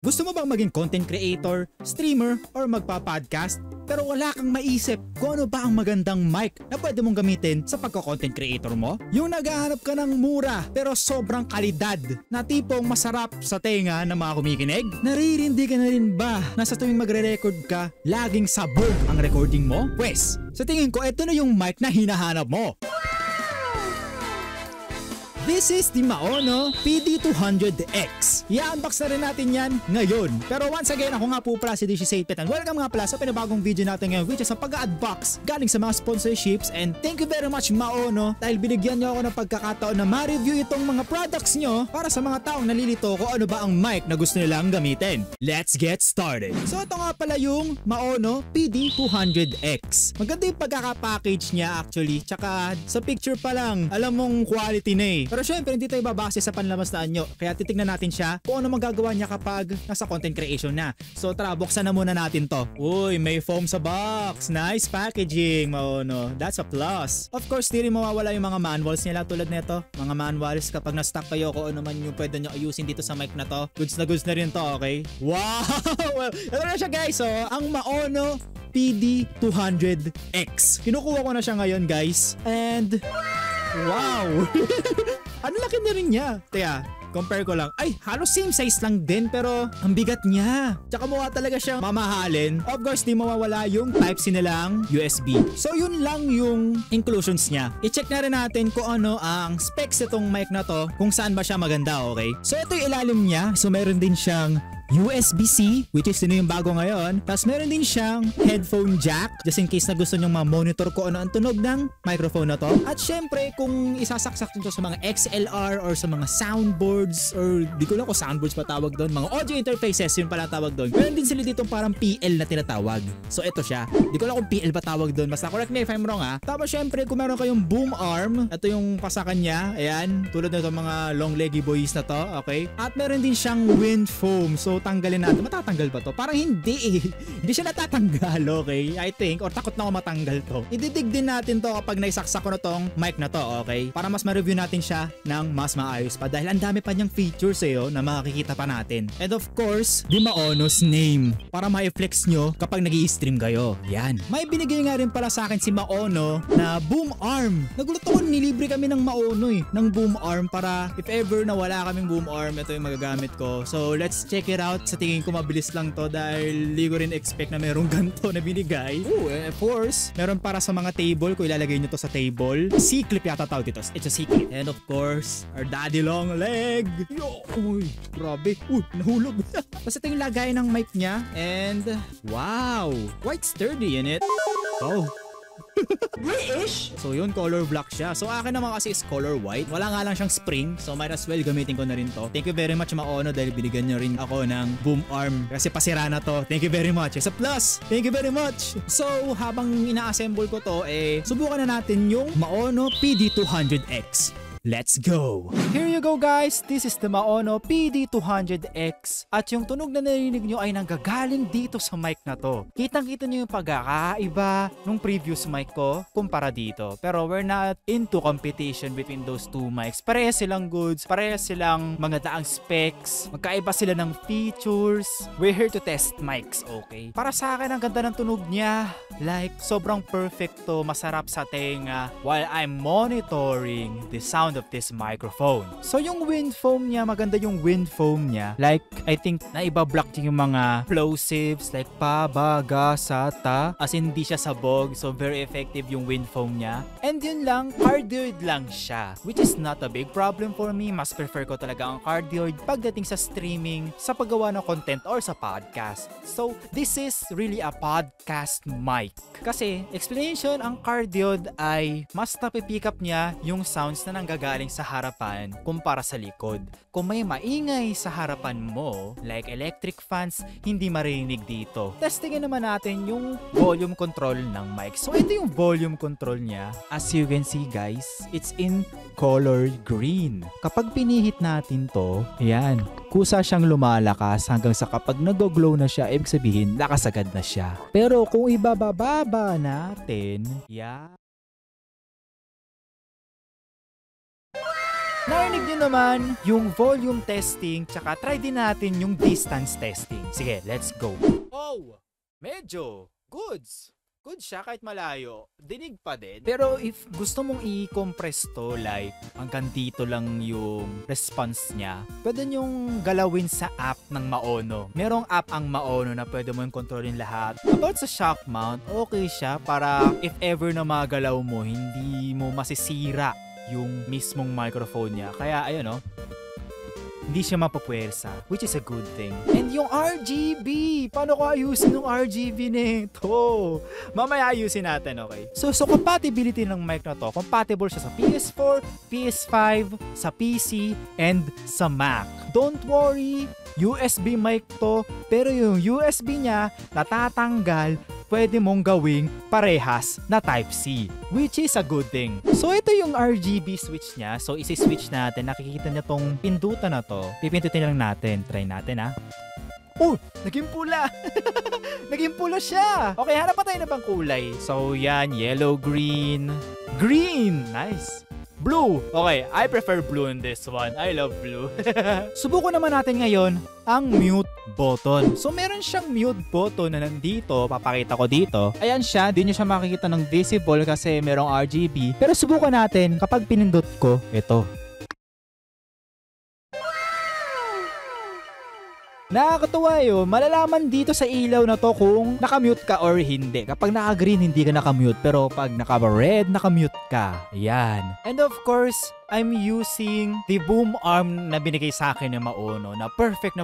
Gusto mo bang maging content creator, streamer, or magpa-podcast? Pero wala kang maisip kung ano ba ang magandang mic na pwede mong gamitin sa pagka-content creator mo? Yung naghahanap ka ng mura pero sobrang kalidad na tipong masarap sa tenga ng mga kumikinig? Naririndi ka na rin ba na sa tuwing magre-record ka, laging sabog ang recording mo? Pwes, sa tingin ko ito na yung mic na hinahanap mo. This is the Maono PD200X. I-unbox na rin natin yan ngayon. Pero once again, ako nga po pala si DC8Pet and welcome nga pala sa pinabagong video natin ngayon, which is ang pag-unbox galing sa mga sponsorships. And thank you very much Maono dahil binigyan nyo ako ng pagkakataon na ma-review itong mga products nyo para sa mga taong nalilito kung ano ba ang mic na gusto nilang gamitin. Let's get started. So ito nga pala yung Maono PD200X. Maganda yung pagkaka-package niya actually. Tsaka sa picture pa lang, alam mong quality na eh. Pero syempre hindi tayo babase sa panlabas na anyo, kaya titignan natin siya kung ano magagawa niya kapag nasa content creation na. So tara, buksan na muna natin to. Uy, may foam sa box. Nice packaging, Maono. That's a plus. Of course, di rin mawawala yung mga manuals nila tulad nito. Mga manuals kapag na-stuck kayo kung ano man yung pwede nyo ayusin dito sa mic na to. Goods na rin to, okay? Wow! Well, ito na siya guys. So, ang Maono PD200X. Kinukuha ko na siya ngayon guys. And wow! Ano laki na rin niya. Teka, compare ko lang. Ay, halos same size lang din pero ang bigat niya. Tsaka mukha talaga siyang mamahalin. Of course, di mawawala yung Type-C nilang USB. So yun lang yung inclusions niya. I-check na rin natin kung ano ang specs itong mic na to, kung saan ba siya maganda, okay? So ito yung ilalim niya. So meron din siyang USB-C, which is yun yung bago ngayon. Tapos meron din siyang headphone jack, just in case na gusto nyong ma-monitor ko ano ang tunog ng microphone na to. At syempre, kung isasaksak nyo sa mga XLR or sa mga soundboards, or di ko lang kung soundboards pa tawag doon, mga audio interfaces, yun pala tawag doon. Meron din sila dito parang PL na tinatawag. So ito siya. Di ko lang kung PL ba tawag doon, basta correct me if I'm wrong ha. Tapos syempre, kung meron kayong boom arm, ito yung pasakan niya, ayan, tulad na itong mga long leggy boys na to, okay? At meron din siyang wind foam. So tanggalin natin. Matatanggal ba to? Parang hindi eh. Hindi siya natatanggal, okay? I think, or takot na ako matanggal to. Ididig din natin to kapag naisaksak ko na tong mic na to, okay? Para mas ma-review natin siya ng mas maayos pa dahil ang dami pa niyang features eh, na makikita pa natin. And of course, di Maono's name para ma-flex nyo kapag nag-i-stream kayo. Yan. May binigay nga rin pala sa akin si Maono na boom arm. Nagulat ako, nilibre kami ng Maono eh, ng boom arm para if ever na wala kaming boom arm, ito yung magagamit ko. So let's check it out. Sa tingin ko mabilis lang to dahil di ko rin expect na merong ganito na binigay. And of course, meron para sa mga table kung ilalagay nyo to sa table. C-clip yata tawag dito. It's a C-clip. And of course, our daddy long leg. Yo! Uy, grabe. Uy, nahulog. Tapos ito yung lagay ng mic niya. And wow! Quite sturdy in it. Oh. British? So yun, color black siya. So akin naman kasi is color white. Wala nga lang siyang spring. So might as well gamitin ko na rin to. Thank you very much Maono dahil binigyan nyo rin ako ng boom arm. Kasi pasira na to. Thank you very much. It's a plus. Thank you very much. So habang ina-assemble ko to, subukan na natin yung Maono PD200X. Let's go! Here you go guys! This is the Maono PD200X at yung tunog na narinig nyo ay nanggagaling dito sa mic na to. Kitang-kita nyo yung pagkakaiba nung previous mic ko kumpara dito. Pero we're not into competition between those two mics. Parehas silang goods, parehas silang mga daang specs, magkaiba sila ng features. We're here to test mics, okay? Para sa akin, ang ganda ng tunog niya. Like, sobrang perfecto, masarap sa tenga while I'm monitoring the sound of this microphone. So yung wind foam niya, maganda yung wind foam niya. Like, I think naibablock niya yung mga plosives like pa, ba, ga, sa, ta. As in, hindi siya sabog. So very effective yung wind foam niya. And yun lang, cardioid lang siya. Which is not a big problem for me. Mas prefer ko talaga ang cardioid pagdating sa streaming, sa paggawa ng content or sa podcast. So this is really a podcast mic. Kasi, explanation, ang cardioid ay mas napipick up niya yung sounds na nanggagaling sa harapan kumpara sa likod. Kung may maingay sa harapan mo, like electric fans, hindi marinig dito. Testingin naman natin yung volume control ng mic. So, ito yung volume control niya. As you can see guys, it's in color green. Kapag pinihit natin to, ayan, kusa siyang lumalakas hanggang sa kapag nag-glow na siya, ibig sabihin, lakas agad na siya. Pero kung ibababa natin, yeah. Narinig nyo naman yung volume testing, tsaka try din natin yung distance testing. Sige, let's go. Oh, medyo goods. Good siya kahit malayo. Dinig pa din. Pero if gusto mong i-compress to, like hanggang dito lang yung response niya, pwede nyong galawin sa app ng Maono. Merong app ang Maono na pwede mo yung kontrolin lahat. About sa shock mount, okay siya para if ever na magalaw mo, hindi mo masisira yung mismong microphone niya. Kaya ayun hindi siya mapapwersa, which is a good thing. And yung RGB, paano ko ayusin yung RGB nito? Mamaya ayusin natin, okay? So compatibility ng mic na to, compatible siya sa PS4, PS5, sa PC, and sa Mac. Don't worry, USB mic to, pero yung USB niya natatanggal, pwede mong gawing parehas na Type-C, which is a good thing. So ito yung RGB switch niya. So isi-switch natin. Nakikita niya tong pindutan na to. Pipindutin lang natin. Try natin Oh! Naging pula! Naging pula siya! Okay, hanap pa tayo na bang kulay? So yan, yellow, green. Green! Nice! Blue! Okay, I prefer blue in this one. I love blue. Subukan naman natin ngayon ang mute button. So meron siyang mute button na nandito. Papakita ko dito. Ayan siya. Di nyo siya makikita ng visible kasi merong RGB. Pero subukan natin kapag pinindot ko, ito. Nakakatuwa yun. Malalaman dito sa ilaw na to kung nakamute ka or hindi. Kapag naka-green, hindi ka nakamute. Pero pag naka-red, nakamute ka. Ayan. And of course, I'm using the boom arm na binigay sa akin ng Maono na perfect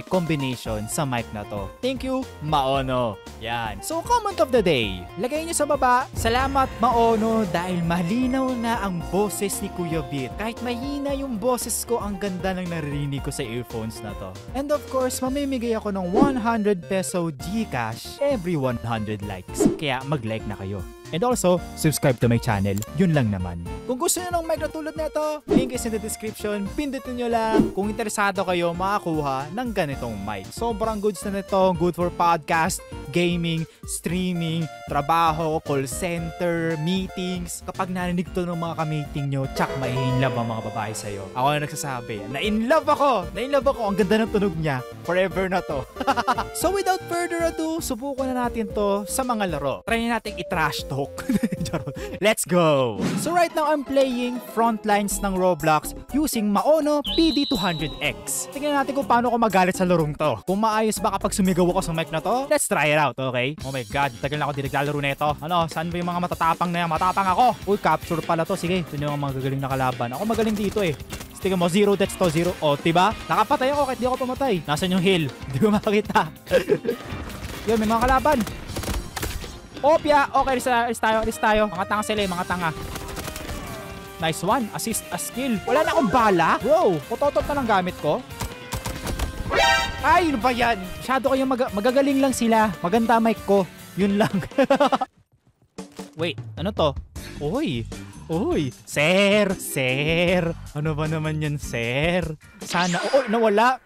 combination sa mic na to. Thank you, Maono. Yan. So, comment of the day. Lagay nyo sa baba, salamat Maono dahil malinaw na ang boses ni Kuya Beat. Kahit mahina yung boses ko, ang ganda ng naririnig ko sa earphones na to. And of course, mamimigay ako ng 100 peso GCash every 100 likes. Kaya mag-like na kayo. And also, subscribe to my channel. Yun lang naman. Kung gusto nyo ng mic na tulad nito, link is in the description. Pindutin nyo lang kung interesado kayo makakuha ng ganitong mic. Sobrang goods na nito. Good for podcast, gaming, streaming, trabaho, call center, meetings. Kapag narinig to ng mga ka-meeting nyo, tsak mai-inlove ang mga babae sa'yo. Ako na nagsasabi, na-inlove ako! Na-inlove ako! Ang ganda ng tunog niya. Forever na to. So without further ado, subukan na natin to sa mga laro. Try natin i-trash talk. Let's go! So right now, I'm playing Frontlines ng Roblox using Maono PD200X. Tingnan natin kung paano ako magalit sa larong to. Kung maayos ba kapag sumigaw ako sa mic na to, let's try it out, okay? Oh my god, tagal na ako di naglalaro na ito. Ano, saan ba yung mga matatapang na yan? Matapang ako! Uy, capture pala to. Sige, ito yung mga gagaling na kalaban. Ako magaling dito eh. Tingnan mo, 0 deaths to 0. O, diba? Nakapatay ako kahit di ako pumatay. Nasaan yung heal? Di ko makakita. Yun, may mga kalaban. Opya! Okay, alis tayo. Mga tanga sila, mga tanga. Nice one. Assist a skill. Wala na akong bala. Bro, pototot na lang gamit ko. Ay, ano ba yan? Masyado kayong magagaling lang sila. Maganda mic ko. Yun lang. Wait, ano to? Uy. Sir. Ano ba naman yan, sir? Sana. Oh, nawala.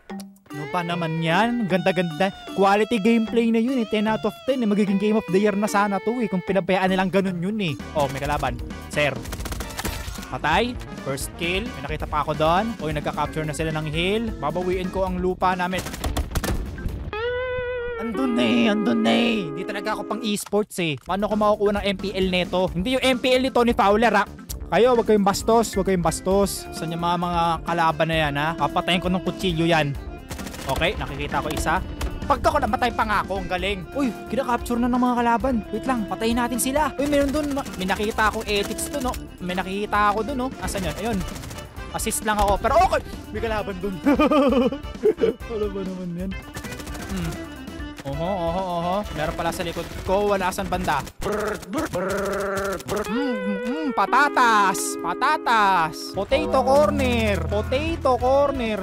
Ano pa naman yan? Ganda-ganda. Quality gameplay na yun eh. 10 out of 10 eh. Magiging game of the year na sana to eh. Kung pinabayaan nilang ganun yun eh. Oh, may kalaban. Sir. Patay. First kill. May nakita pa ako doon. Uy, nagka-capture na sila ng heal. Babawiin ko ang lupa namin. Andun na eh. Hindi talaga ako pang esports eh. Paano ko makukuha ng MPL neto? Hindi yung MPL ni Tony Fowler ha. Kayo, wag kayong bastos. Saan yung mga kalaban na yan ha? Papatayin ko ng kutsilyo yan. Okay, nakikita ko isa. Pagka ko namatay pa nga ako, ang galing. Uy, kinakapture na ng mga kalaban. Wait lang, patayin natin sila. Uy, meron dun. May nakikita akong edits dun, no? May nakikita ako dun, no? Asan yun? Ayun. Assist lang ako. Pero okay, may kalaban dun. Ano ba naman yan? Oho. Meron pala sa likod ko. Wala saan banda. Patatas. Potato corner.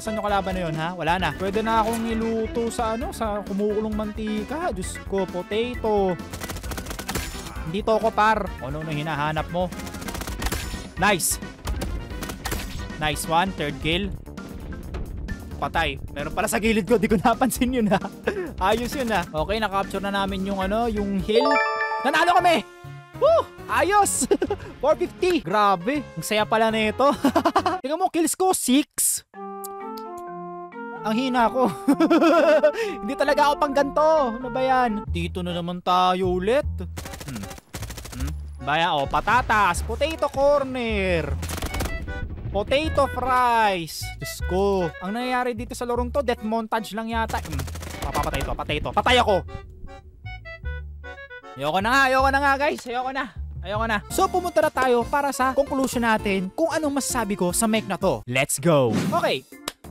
Saan yung kalaban na yun, ha? Wala na. Pwede na akong iluto sa sa kumukulong mantika. Diyos ko, potato. Dito ako, par. Ano na hinahanap mo? Nice one. Third kill. Patay. Meron pala sa gilid ko. Di ko napansin yun ha. Ayos yun ha. Okay, nakapture na namin yung yung hill. Nanalo kami! Woo! Ayos! 450! Grabe! Ang saya pala na ito. Tingnan mo, kills ko 6. Ang hina ko. Hindi talaga ako pang ganito. Ano ba yan? Dito na naman tayo ulit. Baya, patatas, potato corner, potato fries. Diyos ko. Ang nangyayari dito sa larong to, death montage lang yata. Papapatay ito, patay ito. Patay ako! Ayoko na nga guys. Ayoko na. So pumunta na tayo para sa conclusion natin kung anong masasabi ko sa mic na to. Let's go! Okay.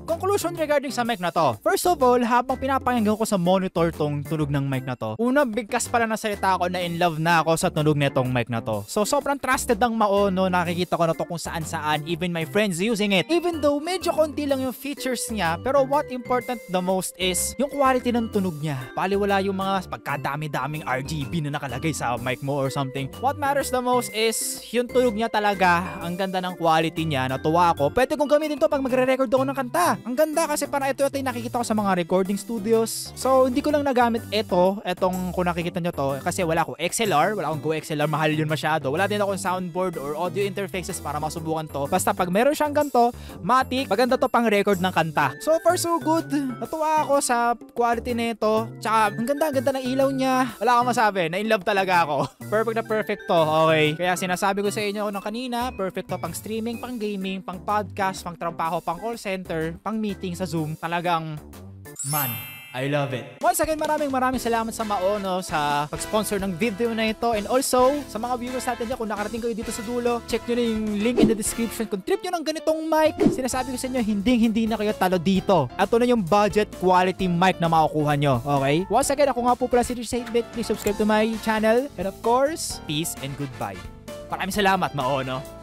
Conclusion regarding sa mic na to. First of all, habang pinapakinggan ko sa monitor tong tunog ng mic na to, una bigkas pala na salita ako na in love na ako sa tunog netong mic na to. So sobrang trusted ng Maono, nakikita ko na to kung saan saan, even my friends using it. Even though medyo konti lang yung features niya, pero what important the most is yung quality ng tunog niya. Baliwala yung mga pagkadami-daming RGB na nakalagay sa mic mo or something. What matters the most is yung tunog niya talaga. Ang ganda ng quality niya, natuwa ako. Pwede kong gamitin to pag magre-record ako ng kanta. Ang ganda kasi parang ito yung nakikita ko sa mga recording studios. So, hindi ko lang nagamit etong kung nakikita nyo to, kasi wala akong XLR, wala akong Go XLR, mahal yun masyado. Wala din akong soundboard or audio interfaces para masubukan to. Basta pag meron siyang ganito, matik, maganda to pang record ng kanta. So far so good. Natuwa ako sa quality nito. Tsaka, ang ganda ng ilaw niya. Wala akong masabi, na in love talaga ako. Perfect na perfect to, okay? Kaya sinasabi ko sa inyo ng kanina, perfect to pang streaming, pang gaming, pang podcast, pang trabaho, pang call center, pang meeting sa Zoom. Talagang, man, I love it. Once again, maraming salamat sa Maono sa pag-sponsor ng video na ito. And also, sa mga viewers natin dyan, kung nakarating kayo dito sa dulo, check nyo na yung link in the description. Kung trip nyo ng ganitong mic, sinasabi ko sa inyo, hindi na kayo talo dito. At ito na yung budget quality mic na makukuha nyo. Okay? Once again, ako nga po pala si Rich 8-bit. Please subscribe to my channel. And of course, peace and goodbye. Maraming salamat, Maono.